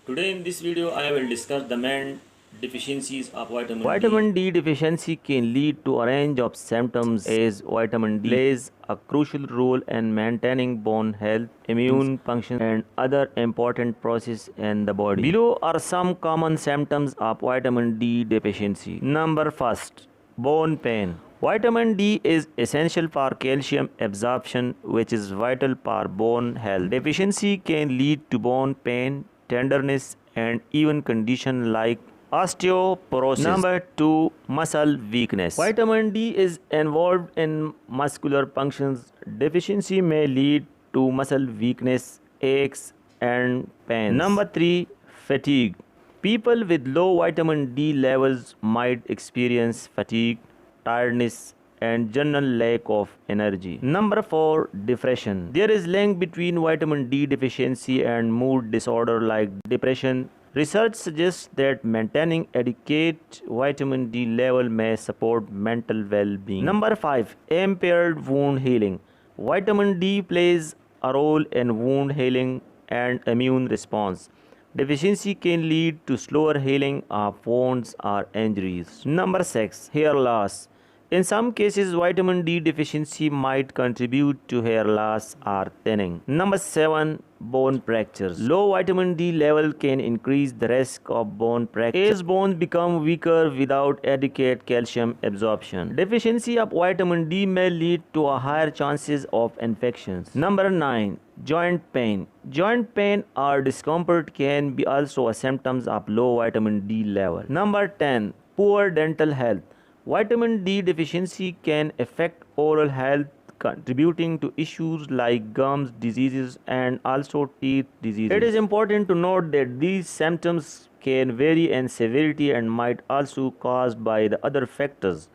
Today in this video I will discuss the main deficiencies of vitamin D. Vitamin D deficiency can lead to a range of symptoms as vitamin D plays a crucial role in maintaining bone health, immune function, and other important processes in the body. Below are some common symptoms of vitamin D deficiency. Number first, bone pain. Vitamin D is essential for calcium absorption, which is vital for bone health. Deficiency can lead to bone pain, tenderness, and even conditions like osteoporosis. Number 2, muscle weakness. Vitamin D is involved in muscular functions. Deficiency may lead to muscle weakness, aches, and pains. Number 3, fatigue. People with low vitamin D levels might experience fatigue, tiredness, and general lack of energy. Number 4, depression. There is link between vitamin D deficiency and mood disorder like depression. Research suggests that maintaining adequate vitamin D level may support mental well-being. Number 5, impaired wound healing. Vitamin D plays a role in wound healing and immune response. Deficiency can lead to slower healing of wounds or injuries. Number 6, hair loss. In some cases, vitamin D deficiency might contribute to hair loss or thinning. Number 7, bone fractures. Low vitamin D level can increase the risk of bone fracture as bones become weaker without adequate calcium absorption. Deficiency of vitamin D may lead to a higher chances of infections. Number 9, joint pain. Joint pain or discomfort can be also a symptoms of low vitamin D level. Number 10, poor dental health. Vitamin D deficiency can affect oral health, contributing to issues like gums diseases and also teeth diseases. It is important to note that these symptoms can vary in severity and might also be caused by the other factors.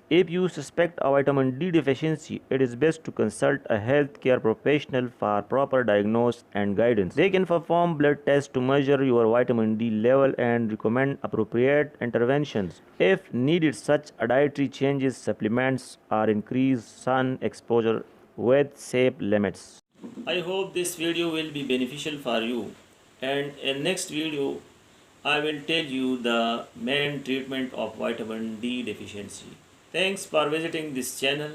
If you suspect a vitamin D deficiency, it is best to consult a healthcare professional for proper diagnosis and guidance. They can perform blood tests to measure your vitamin D level and recommend appropriate interventions. If needed, such dietary changes, supplements, or increased sun exposure with safe limits. I hope this video will be beneficial for you, and in next video I will tell you the main treatment of vitamin D deficiency. Thanks for visiting this channel.